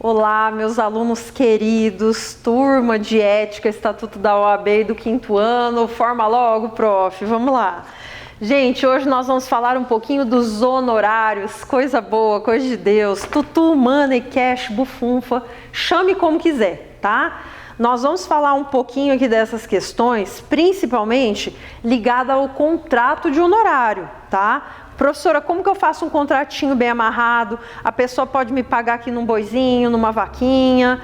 Olá, meus alunos queridos, turma de Ética, Estatuto da OAB e do 5º ano, forma logo, prof, vamos lá. Gente, hoje nós vamos falar um pouquinho dos honorários, coisa boa, coisa de Deus, tutu, money, cash, bufunfa, chame como quiser, tá? Nós vamos falar um pouquinho aqui dessas questões, principalmente ligada ao contrato de honorário, tá? Professora, como que eu faço um contratinho bem amarrado? A pessoa pode me pagar aqui num boizinho, numa vaquinha,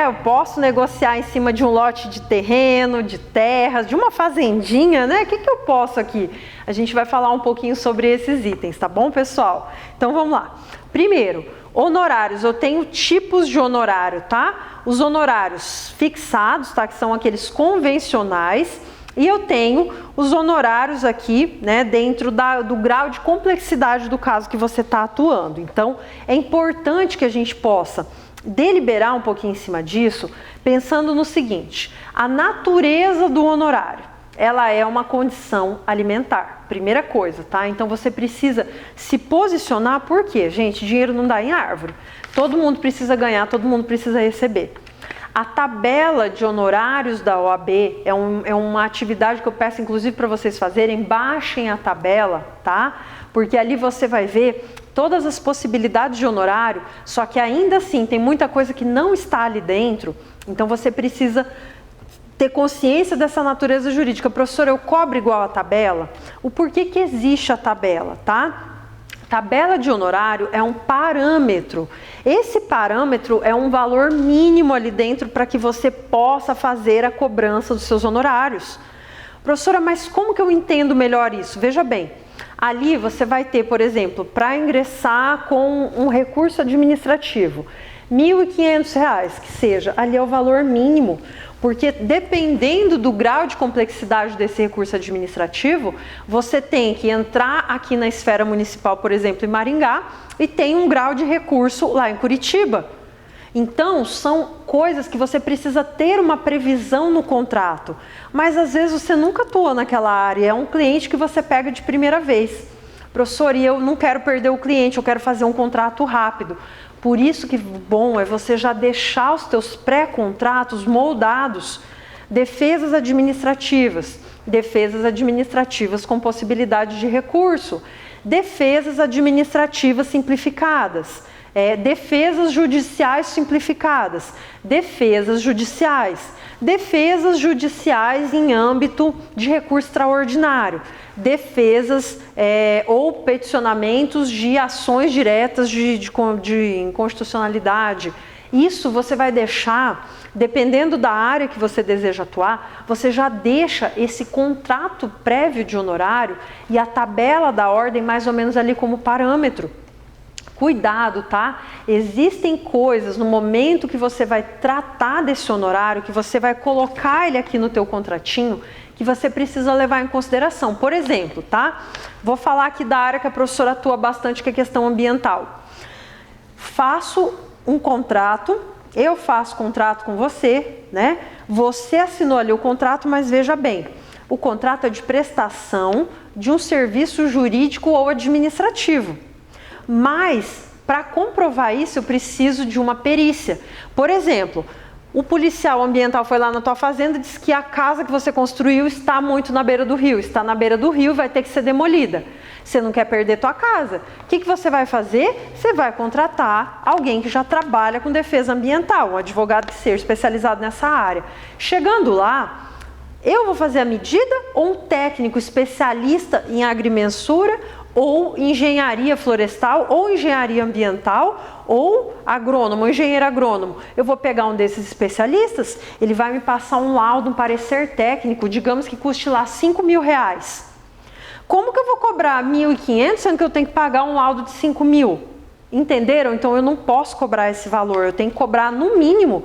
eu posso negociar em cima de um lote de terreno, de terras, de uma fazendinha, né? O que eu posso aqui? A gente vai falar um pouquinho sobre esses itens, tá bom, pessoal? Então vamos lá. Primeiro, honorários. Eu tenho tipos de honorário, tá? Os honorários fixados, tá? Que são aqueles convencionais. E eu tenho os honorários aqui, né, dentro do grau de complexidade do caso que você está atuando. Então, é importante que a gente possa deliberar um pouquinho em cima disso, pensando no seguinte: a natureza do honorário, ela é uma condição alimentar, primeira coisa, tá? Então, você precisa se posicionar, porque, gente, dinheiro não dá em árvore. Todo mundo precisa ganhar, todo mundo precisa receber. A tabela de honorários da OAB é uma atividade que eu peço inclusive para vocês fazerem. Baixem a tabela, tá? Porque ali você vai ver todas as possibilidades de honorário, só que ainda assim tem muita coisa que não está ali dentro, então você precisa ter consciência dessa natureza jurídica. Professor, eu cobro igual a tabela? O porquê que existe a tabela, tá? Tabela de honorário é um parâmetro. Esse parâmetro é um valor mínimo ali dentro para que você possa fazer a cobrança dos seus honorários. Professora, mas como que eu entendo melhor isso? Veja bem, ali você vai ter, por exemplo, para ingressar com um recurso administrativo, R$ 1.500, que seja, ali é o valor mínimo. Porque dependendo do grau de complexidade desse recurso administrativo, você tem que entrar aqui na esfera municipal, por exemplo, em Maringá, e tem um grau de recurso lá em Curitiba. Então, são coisas que você precisa ter uma previsão no contrato. Mas às vezes você nunca atua naquela área, é um cliente que você pega de primeira vez. Professor, e eu não quero perder o cliente, eu quero fazer um contrato rápido. Por isso que bom é você já deixar os teus pré-contratos moldados. Defesas administrativas com possibilidade de recurso, defesas administrativas simplificadas, defesas judiciais simplificadas, defesas judiciais em âmbito de recurso extraordinário, defesas ou peticionamentos de ações diretas de inconstitucionalidade. Isso você vai deixar, dependendo da área que você deseja atuar, você já deixa esse contrato prévio de honorário e a tabela da ordem mais ou menos ali como parâmetro. Cuidado, tá? Existem coisas no momento que você vai tratar desse honorário, que você vai colocar ele aqui no teu contratinho, que você precisa levar em consideração. Por exemplo, tá? Vou falar aqui da área que a professora atua bastante, que é a questão ambiental. Faço um contrato, eu faço contrato com você, né? Você assinou ali o contrato, mas veja bem, o contrato é de prestação de um serviço jurídico ou administrativo. Mas, para comprovar isso, eu preciso de uma perícia. Por exemplo, o policial ambiental foi lá na tua fazenda e disse que a casa que você construiu está muito na beira do rio. Está na beira do rio, vai ter que ser demolida. Você não quer perder tua casa. O que você vai fazer? Você vai contratar alguém que já trabalha com defesa ambiental, um advogado que seja especializado nessa área. Chegando lá, eu vou fazer a medida ou um técnico especialista em agrimensura ou engenharia florestal, ou engenharia ambiental, ou agrônomo, engenheiro agrônomo. Eu vou pegar um desses especialistas, ele vai me passar um laudo, um parecer técnico, digamos que custe lá R$5.000. Como que eu vou cobrar 1.500, sendo que eu tenho que pagar um laudo de 5.000? Entenderam? Então eu não posso cobrar esse valor, eu tenho que cobrar no mínimo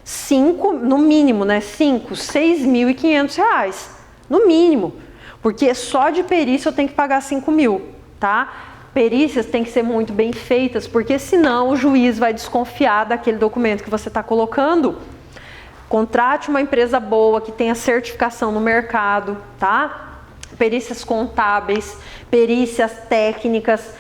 6.500 reais, no mínimo. Porque só de perícia eu tenho que pagar 5.000, tá? Perícias têm que ser muito bem feitas, porque senão o juiz vai desconfiar daquele documento que você está colocando. Contrate uma empresa boa, que tenha certificação no mercado, tá? perícias contábeis, perícias técnicas,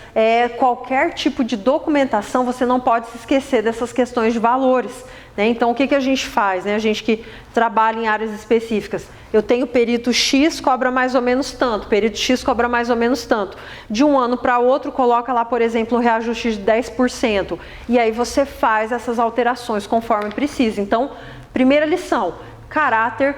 qualquer tipo de documentação, você não pode se esquecer dessas questões de valores, né? Então, o que a gente faz, né? A gente que trabalha em áreas específicas, eu tenho perito X, cobra mais ou menos tanto, perito X cobra mais ou menos tanto. De um ano para outro, coloca lá, por exemplo, um reajuste de 10%, e aí você faz essas alterações conforme precisa. Então, primeira lição, caráter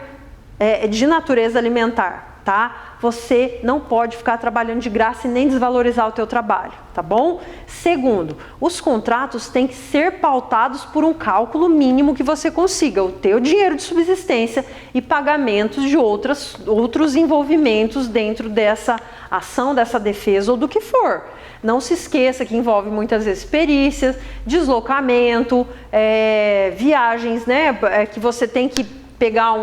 de natureza alimentar. Tá? Você não pode ficar trabalhando de graça e nem desvalorizar o teu trabalho, tá bom? Segundo, os contratos têm que ser pautados por um cálculo mínimo que você consiga, o teu dinheiro de subsistência e pagamentos de outros envolvimentos dentro dessa ação, dessa defesa ou do que for. Não se esqueça que envolve muitas vezes perícias, deslocamento, viagens, né? Que você tem que pegar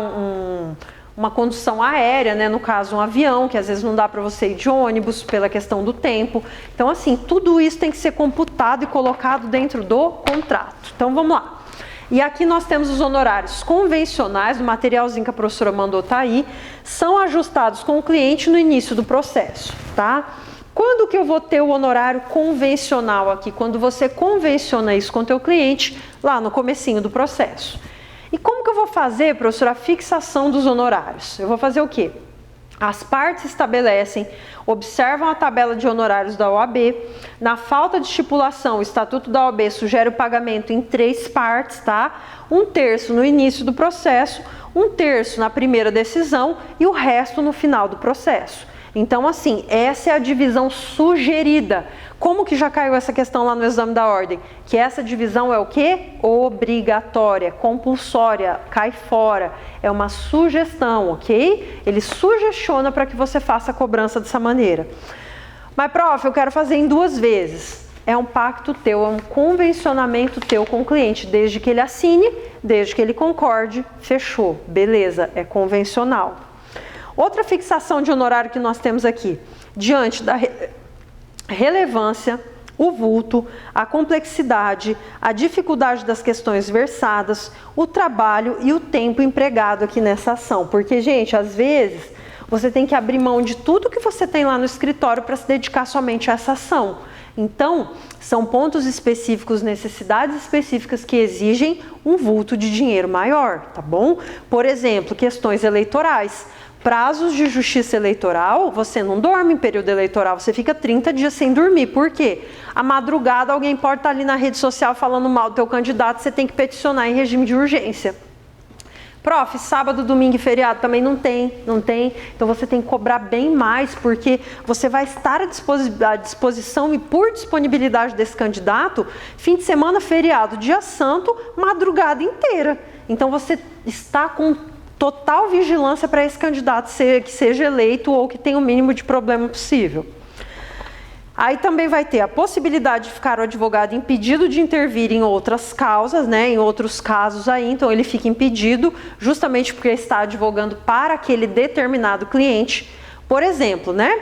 uma condução aérea, né? No caso um avião, que às vezes não dá para você ir de ônibus pela questão do tempo. Então assim, tudo isso tem que ser computado e colocado dentro do contrato. Então vamos lá. E aqui nós temos os honorários convencionais, do materialzinho que a professora mandou tá aí, são ajustados com o cliente no início do processo, tá? Quando que eu vou ter o honorário convencional aqui? Quando você convenciona isso com o teu cliente lá no comecinho do processo. E como que eu vou fazer, professora, a fixação dos honorários? Eu vou fazer o quê? As partes estabelecem, observam a tabela de honorários da OAB. Na falta de estipulação, o Estatuto da OAB sugere o pagamento em 3 partes, tá? 1/3 no início do processo, 1/3 na primeira decisão e o resto no final do processo. Então, assim, essa é a divisão sugerida. Como que já caiu essa questão lá no exame da ordem? Que essa divisão é o quê? Obrigatória, compulsória, cai fora. É uma sugestão, ok? Ele sugestiona para que você faça a cobrança dessa maneira. Mas, prof, eu quero fazer em 2 vezes. É um pacto teu, é um convencionamento teu com o cliente. Desde que ele assine, desde que ele concorde, fechou. Beleza, é convencional. Outra fixação de honorário que nós temos aqui, diante da relevância, o vulto, a complexidade, a dificuldade das questões versadas, o trabalho e o tempo empregado aqui nessa ação. Porque, gente, às vezes você tem que abrir mão de tudo que você tem lá no escritório para se dedicar somente a essa ação. Então, são pontos específicos, necessidades específicas que exigem um vulto de dinheiro maior, tá bom? Por exemplo, questões eleitorais. Prazos de justiça eleitoral, você não dorme em período eleitoral, você fica 30 dias sem dormir. Por quê? À madrugada alguém pode estar ali na rede social falando mal do teu candidato, você tem que peticionar em regime de urgência. Prof, sábado, domingo e feriado também não tem. Então você tem que cobrar bem mais, porque você vai estar à disposição e por disponibilidade desse candidato, fim de semana, feriado, dia santo, madrugada inteira. Então você está com total vigilância para esse candidato que seja eleito ou que tenha o mínimo de problema possível. Aí também vai ter a possibilidade de ficar o advogado impedido de intervir em outras causas, né, em outros casos aí, então ele fica impedido justamente porque está advogando para aquele determinado cliente. Por exemplo, né,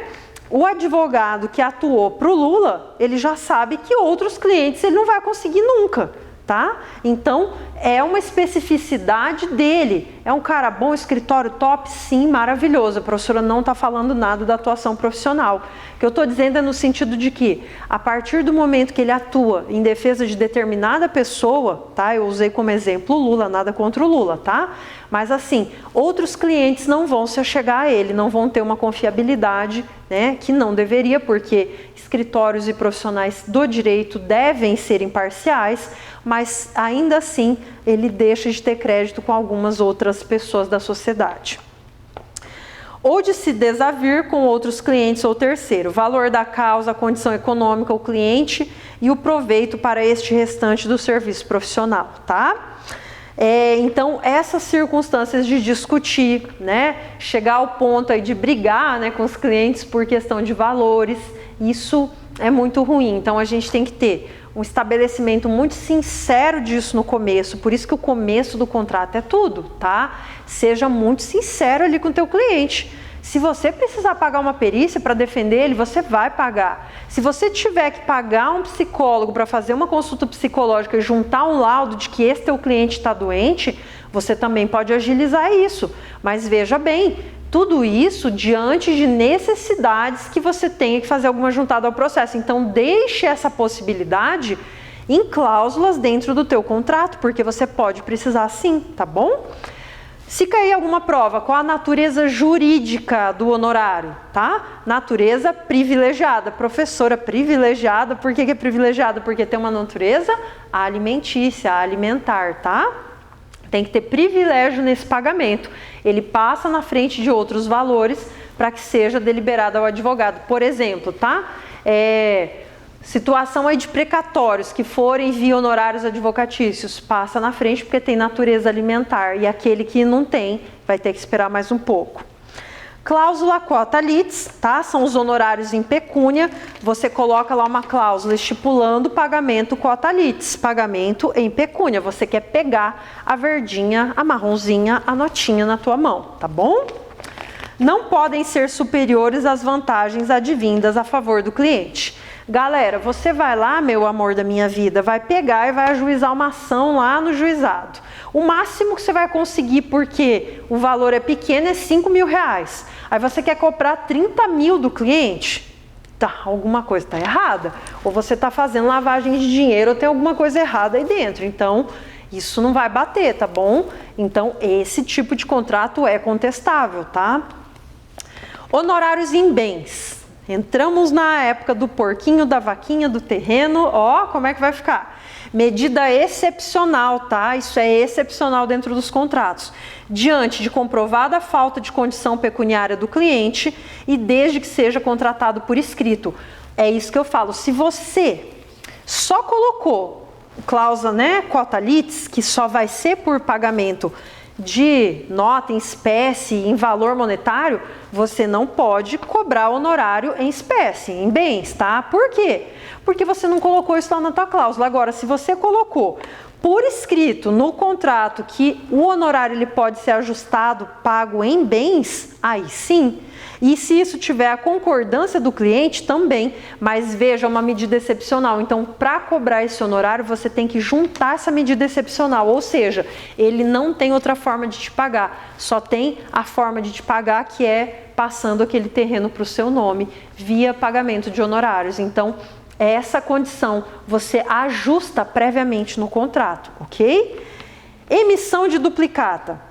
o advogado que atuou para o Lula, ele já sabe que outros clientes ele não vai conseguir nunca. Tá? Então, é uma especificidade dele. É um cara bom, escritório top? Sim, maravilhoso. A professora não está falando nada da atuação profissional. O que eu estou dizendo é no sentido de que, a partir do momento que ele atua em defesa de determinada pessoa, tá? Eu usei como exemplo o Lula, nada contra o Lula, tá? Mas assim, outros clientes não vão se achegar a ele, não vão ter uma confiabilidade, né? Que não deveria, porque escritórios e profissionais do direito devem ser imparciais, mas ainda assim ele deixa de ter crédito com algumas outras pessoas da sociedade. Ou de se desavir com outros clientes ou terceiro, valor da causa, a condição econômica, o cliente e o proveito para este restante do serviço profissional, tá? Então, essas circunstâncias de discutir, né, chegar ao ponto aí de brigar, né, com os clientes por questão de valores, isso é muito ruim. Então, a gente tem que ter um estabelecimento muito sincero disso no começo, por isso que o começo do contrato é tudo, tá? Seja muito sincero ali com o teu cliente. Se você precisar pagar uma perícia para defender ele, você vai pagar. Se você tiver que pagar um psicólogo para fazer uma consulta psicológica e juntar um laudo de que esse teu cliente está doente, você também pode agilizar isso. Mas veja bem, Tudo isso diante de necessidades que você tenha que fazer alguma juntada ao processo. Então, deixe essa possibilidade em cláusulas dentro do teu contrato, porque você pode precisar sim, tá bom? Se cair alguma prova, qual a natureza jurídica do honorário, tá? Natureza privilegiada, professora privilegiada, por que é privilegiada? Porque tem uma natureza alimentícia, alimentar, tá? Tem que ter privilégio nesse pagamento. Ele passa na frente de outros valores para que seja deliberado ao advogado. Por exemplo, tá? Situação aí de precatórios que forem via honorários advocatícios, passa na frente porque tem natureza alimentar, e aquele que não tem vai ter que esperar mais um pouco. Cláusula quota litis, tá? São os honorários em pecúnia. Você coloca lá uma cláusula estipulando pagamento quota litis, pagamento em pecúnia. Você quer pegar a verdinha, a marronzinha, a notinha na tua mão, tá bom? Não podem ser superiores às vantagens advindas a favor do cliente. Galera, você vai lá, meu amor da minha vida, vai pegar e vai ajuizar uma ação lá no juizado. O máximo que você vai conseguir, porque o valor é pequeno, é 5 mil reais. Aí você quer cobrar 30 mil do cliente? Tá, alguma coisa está errada. Ou você está fazendo lavagem de dinheiro, ou tem alguma coisa errada aí dentro. Então, isso não vai bater, tá bom? Então, esse tipo de contrato é contestável, tá? Honorários em bens. Entramos na época do porquinho, da vaquinha, do terreno. Ó, como é que vai ficar? Medida excepcional, tá? Isso é excepcional dentro dos contratos. Diante de comprovada falta de condição pecuniária do cliente e desde que seja contratado por escrito. É isso que eu falo. Se você só colocou cláusula, né, quota litis, que só vai ser por pagamento de nota em espécie, em valor monetário, você não pode cobrar honorário em espécie, em bens, tá? Por quê? Porque você não colocou isso lá na tua cláusula. Agora, se você colocou por escrito no contrato que o honorário ele pode ser ajustado, pago em bens, aí sim. E se isso tiver a concordância do cliente, também. Mas veja, uma medida excepcional. Então, para cobrar esse honorário, você tem que juntar essa medida excepcional. Ou seja, ele não tem outra forma de te pagar. Só tem a forma de te pagar, que é passando aquele terreno para o seu nome, via pagamento de honorários. Então, essa condição você ajusta previamente no contrato, ok? Emissão de duplicata.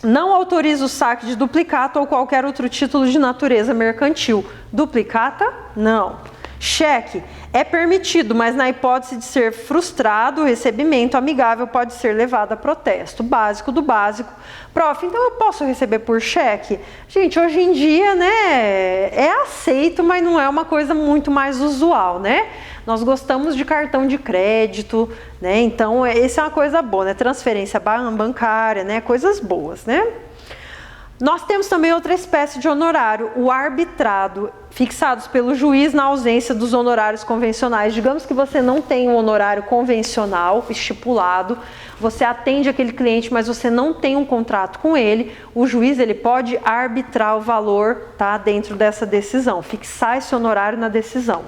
Não autoriza o saque de duplicata ou qualquer outro título de natureza mercantil. Duplicata? Não. Cheque é permitido, mas na hipótese de ser frustrado, o recebimento amigável pode ser levado a protesto. Básico do básico. Prof, então eu posso receber por cheque? Gente, hoje em dia, né, é aceito, mas não é uma coisa muito mais usual, né? Nós gostamos de cartão de crédito, né? Então, essa é uma coisa boa, né? Transferência bancária, né? Coisas boas, né? Nós temos também outra espécie de honorário, o arbitrado, fixados pelo juiz na ausência dos honorários convencionais. Digamos que você não tem um honorário convencional estipulado, você atende aquele cliente, mas você não tem um contrato com ele, o juiz ele pode arbitrar o valor, tá, dentro dessa decisão, fixar esse honorário na decisão.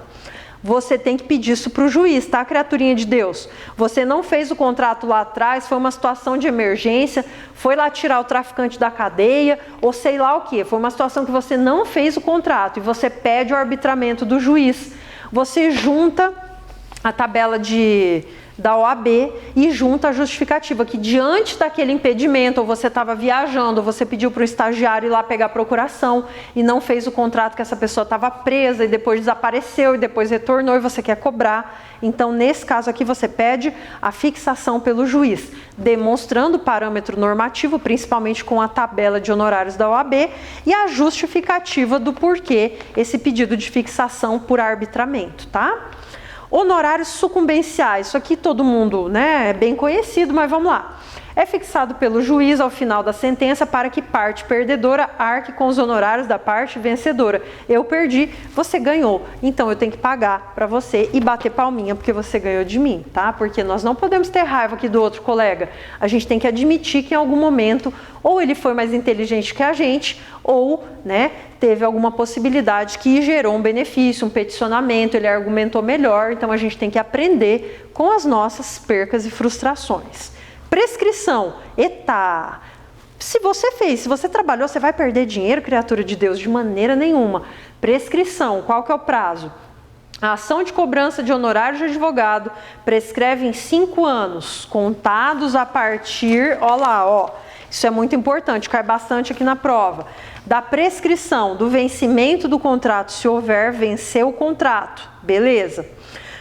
Você tem que pedir isso para o juiz, tá, criaturinha de Deus? Você não fez o contrato lá atrás, foi uma situação de emergência, foi lá tirar o traficante da cadeia, ou sei lá o que. Foi uma situação que você não fez o contrato e você pede o arbitramento do juiz. Você junta a tabela da OAB e junta a justificativa que diante daquele impedimento, ou você estava viajando, ou você pediu para o estagiário ir lá pegar a procuração e não fez o contrato, que essa pessoa estava presa e depois desapareceu e depois retornou e você quer cobrar. Então, nesse caso aqui, você pede a fixação pelo juiz, demonstrando o parâmetro normativo, principalmente com a tabela de honorários da OAB e a justificativa do porquê esse pedido de fixação por arbitramento, tá? Honorários sucumbenciais, isso aqui todo mundo, né, é bem conhecido, mas vamos lá. É fixado pelo juiz ao final da sentença para que parte perdedora arque com os honorários da parte vencedora. Eu perdi, você ganhou, então eu tenho que pagar para você e bater palminha porque você ganhou de mim, tá? Porque nós não podemos ter raiva aqui do outro colega. A gente tem que admitir que em algum momento ou ele foi mais inteligente que a gente ou, né, teve alguma possibilidade que gerou um benefício, um peticionamento, ele argumentou melhor, então a gente tem que aprender com as nossas percas e frustrações. Prescrição, eita, Se você fez, se você trabalhou, você vai perder dinheiro, criatura de Deus? De maneira nenhuma. Prescrição, qual que é o prazo? A ação de cobrança de honorário de advogado prescreve em 5 anos, contados a partir, ó lá, ó, isso é muito importante, cai bastante aqui na prova, da prescrição, do vencimento do contrato, se houver, venceu o contrato, beleza.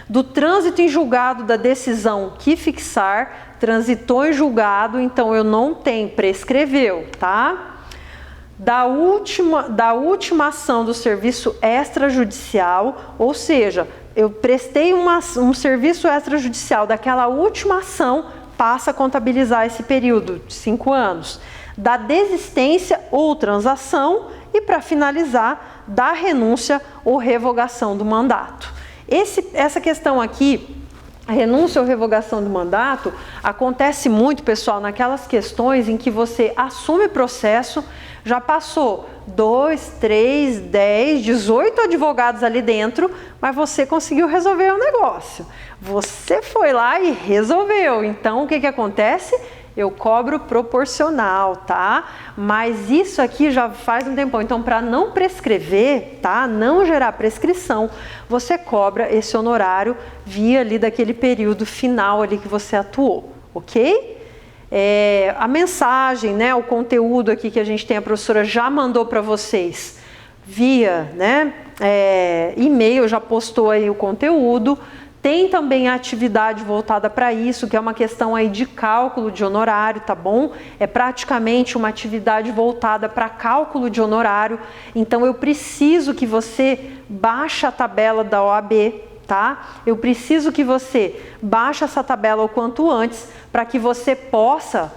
Do trânsito em julgado da decisão que fixar, transitou em julgado, então eu não tenho, prescreveu, tá? Da última ação do serviço extrajudicial, ou seja, eu prestei um serviço extrajudicial daquela última ação, passa a contabilizar esse período de 5 anos. Da desistência ou transação e, para finalizar, da renúncia ou revogação do mandato. Essa questão aqui, a renúncia ou revogação do mandato, acontece muito, pessoal, naquelas questões em que você assume processo, já passou 2, 3, 10, 18 advogados ali dentro, mas você conseguiu resolver o negócio. Você foi lá e resolveu. Então, o que acontece? Eu cobro proporcional, tá? Mas isso aqui já faz um tempão. Então, para não prescrever, tá? Não gerar prescrição, você cobra esse honorário via ali daquele período final ali que você atuou, ok? A mensagem, né? O conteúdo aqui que a gente tem, a professora já mandou para vocês via, né? E-mail, já postou aí o conteúdo. Tem também a atividade voltada para isso, que é uma questão aí de cálculo de honorário, tá bom? É praticamente uma atividade voltada para cálculo de honorário. Então, eu preciso que você baixe a tabela da OAB, tá? Eu preciso que você baixe essa tabela o quanto antes, para que você possa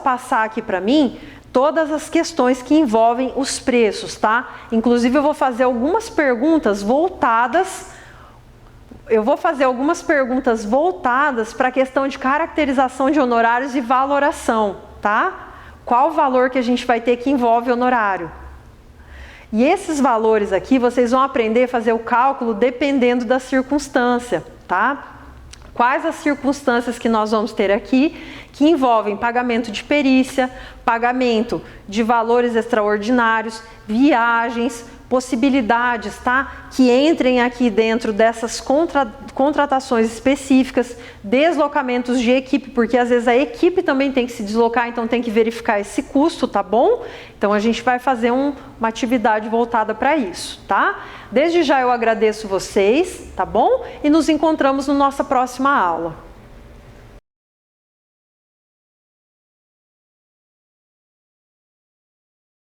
passar aqui para mim todas as questões que envolvem os preços, tá? Inclusive, eu vou fazer algumas perguntas voltadas para a questão de caracterização de honorários e valoração, tá? Qual o valor que a gente vai ter que envolve honorário? E esses valores aqui, vocês vão aprender a fazer o cálculo dependendo da circunstância, tá? Quais as circunstâncias que nós vamos ter aqui, que envolvem pagamento de perícia, pagamento de valores extraordinários, viagens, possibilidades, tá? Que entrem aqui dentro dessas contratações específicas, deslocamentos de equipe, porque às vezes a equipe também tem que se deslocar, então tem que verificar esse custo, tá bom? Então a gente vai fazer uma atividade voltada para isso, tá? Desde já eu agradeço vocês, tá bom? E nos encontramos na nossa próxima aula.